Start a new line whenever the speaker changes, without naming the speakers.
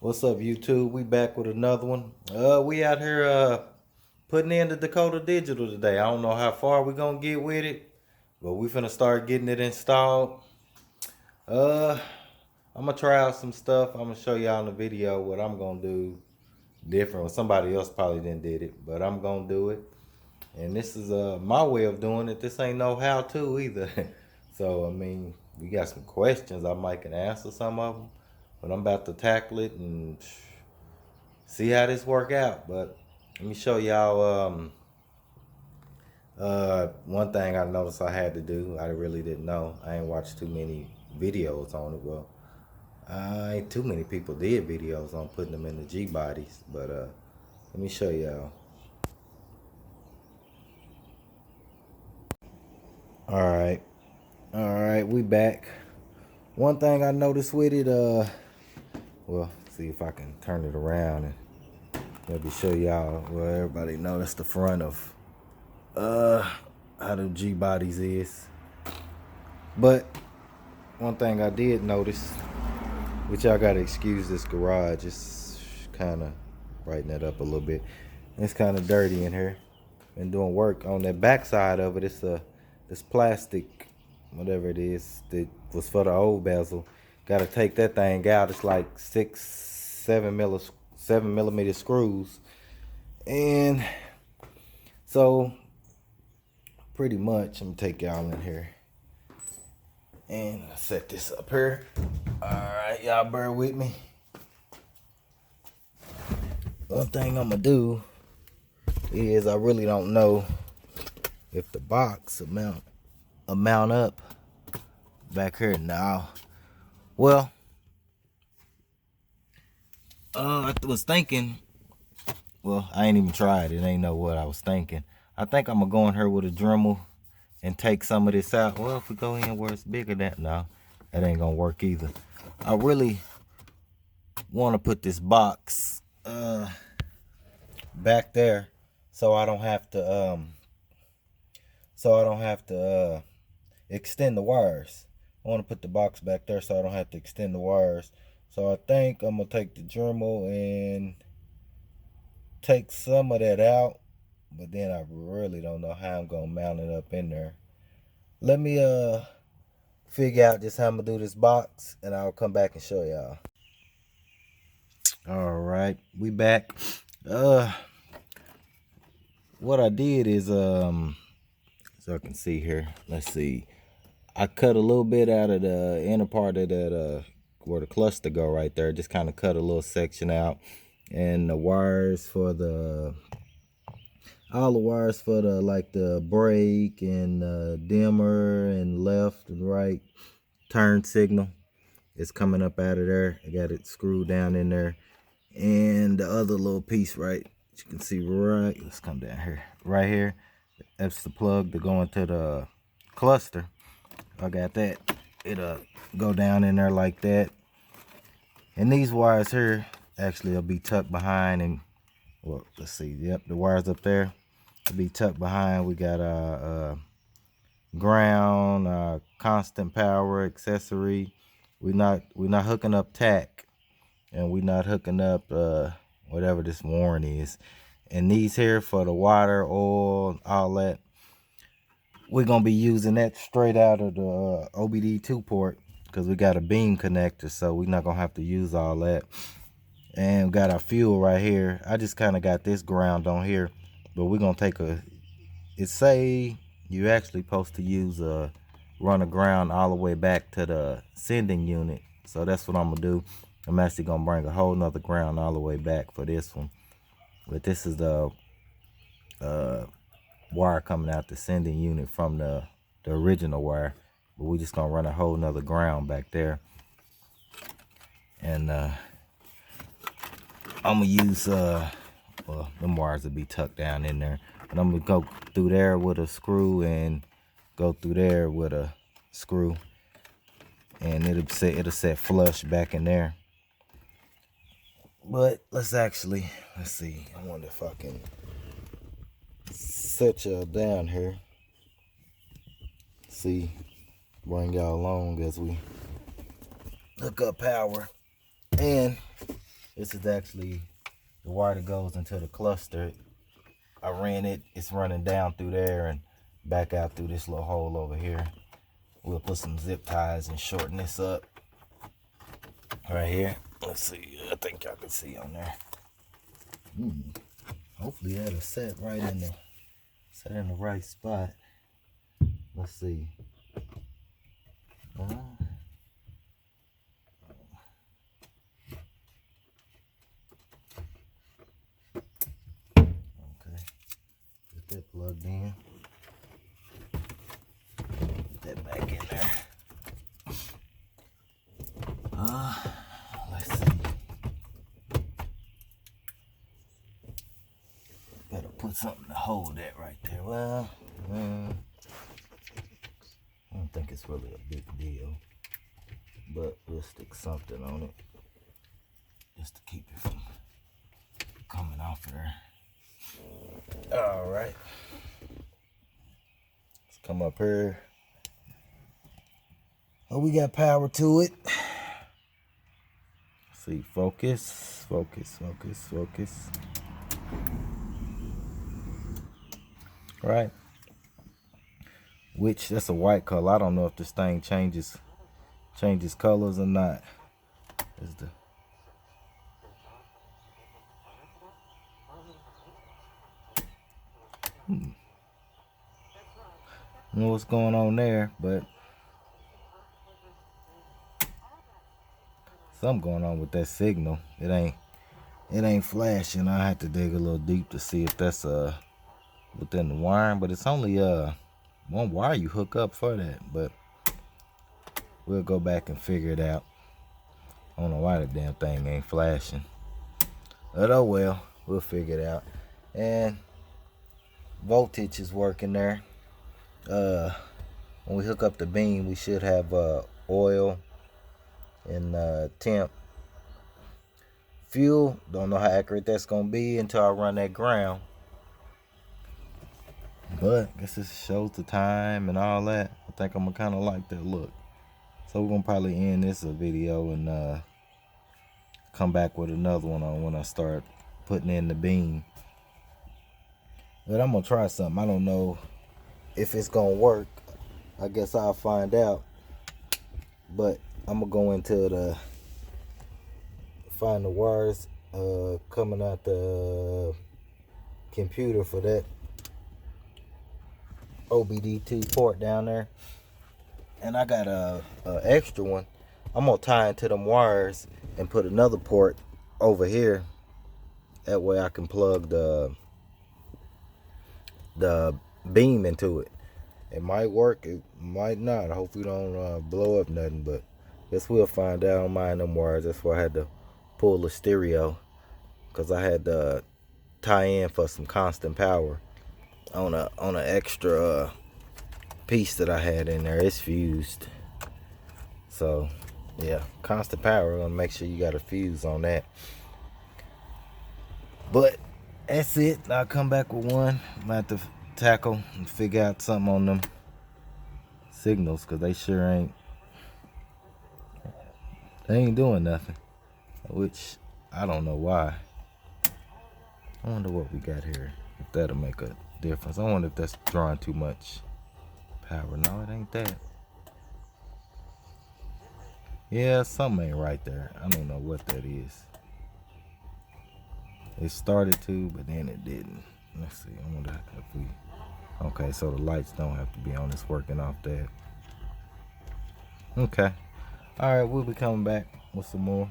What's up, YouTube? We back with another one. We out here putting in the Dakota Digital today. I don't know how far we gonna get with it, but we finna start getting it installed. Uh, I'm gonna try out some stuff. I'm gonna show y'all in the video what I'm gonna do different. Somebody else probably didn't did it, but I'm gonna do it. And this is my way of doing it. This ain't no how to either. So I mean, we got some questions. I might can answer some of them, but I'm about to tackle it and see how this work out. But let me show y'all one thing I noticed I had to do. I really didn't know. I ain't watched too many videos on it. Well, ain't too many people did videos on putting them in the G bodies. But let me show y'all. Alright. Alright, we back. One thing I noticed with it, well, see if I can turn it around and maybe show y'all. Well, everybody know that's the front of how the G bodies is. But one thing I did notice, which y'all gotta excuse this garage, it's kind of brighten that up a little bit. It's kind of dirty in here. Been doing work on that back side of it. It's this plastic, whatever it is, that was for the old bezel. Gotta take that thing out. It's like 7 millimeter screws, and so pretty much I'm gonna take y'all in here and set this up here. All right, y'all bear with me. One thing I'm gonna do is I really don't know if the box will mount up back here now. Well, I was thinking, well, I ain't even tried it. Ain't know what I was thinking. I think I'm gonna go in here with a Dremel and take some of this out. Well, if we go in where it's bigger than, no, that ain't gonna work either. I really want to put this box back there so I don't have to extend the wires. I want to put the box back there so I don't have to extend the wires. So I think I'm gonna take the Dremel and take some of that out, but then I really don't know how I'm gonna mount it up in there. Let me figure out just how I'm gonna do this box, and I'll come back and show y'all. All right, we back. What I did is so I can see here. Let's see. I cut a little bit out of the inner part of that where the cluster go right there. Just kind of cut a little section out, and the wires for all the wires for the like the brake and dimmer and left and right turn signal is coming up out of there. I got it screwed down in there, and the other little piece right, you can see right, let's come down here, right here, that's the plug to go into the cluster. I got that. It'll go down in there like that, and these wires here actually will be tucked behind, and well, let's see, yep, the wires up there will be tucked behind. We got ground, constant power, accessory. We're not hooking up tack, and we're not hooking up whatever this warrant is. And these here for the water, oil, all that, we're gonna be using that straight out of the OBD2 port, because we got a beam connector, so we're not gonna have to use all that. And we got our fuel right here. I just kind of got this ground on here, but we're gonna take it say you actually supposed to use run a ground all the way back to the sending unit. So that's what I'm gonna do. I'm actually gonna bring a whole nother ground all the way back for this one. But this is the wire coming out the sending unit from the original wire. But we're just gonna run a whole nother ground back there. And I'm gonna use well, them wires will be tucked down in there. But I'm gonna go through there with a screw and go through there with a screw, and it'll set flush back in there. But let's see. I wonder if I can set y'all down here. See, bring y'all along as we hook up power. And This is actually the wire that goes into the cluster. I ran it, it's running down through there and back out through this little hole over here. We'll put some zip ties and shorten this up right here. Let's see, I think y'all can see on there. Hopefully that'll set right in the right spot. Let's see. Okay, get that plugged in. Put that back in there. Let's see. Better put something to hold that right there. Well, I don't think it's really a big deal, but we'll stick something on it just to keep it from coming off of there. All right, let's come up here. Oh, we got power to it. Let's see, focus. Right. Which, that's a white color. I don't know if this thing changes colors or not. Is the I don't know what's going on there, but something going on with that signal. It ain't flashing. I have to dig a little deep to see if that's within the wiring, but it's only one wire you hook up for that. But we'll go back and figure it out. I don't know why the damn thing ain't flashing, but oh well, we'll figure it out. And voltage is working there. When we hook up the beam, we should have oil and temp. Fuel, don't know how accurate that's gonna be until I run that ground. But I guess this shows the time and all that. I think I'm gonna kind of like that look. So we're gonna probably end this video and come back with another one on when I start putting in the beam. But I'm gonna try something. I don't know if it's gonna work. I guess I'll find out. But I'm gonna go into find the wires coming out the computer for that OBD2 port down there, and I got a extra one. I'm gonna tie into them wires and put another port over here. That way I can plug the beam into it. It might work, it might not. I hope we don't blow up nothing, but guess we'll find out. On mine them wires. That's why I had to pull the stereo, because I had to tie in for some constant power on an extra piece that I had in there. It's fused, so yeah, constant power. Gonna make sure you got a fuse on that. But that's it. I'll come back with one. I'm gonna have to tackle and figure out something on them signals, because they sure ain't doing nothing, which I don't know why. I wonder what we got here, if that'll make a difference. I wonder if that's drawing too much power. No, it ain't that. Yeah, something ain't right there. I don't know what that is. It started to, but then it didn't. Let's see. I wonder if we... Okay, so the lights don't have to be on. It's working off that. Okay. All right, we'll be coming back with some more.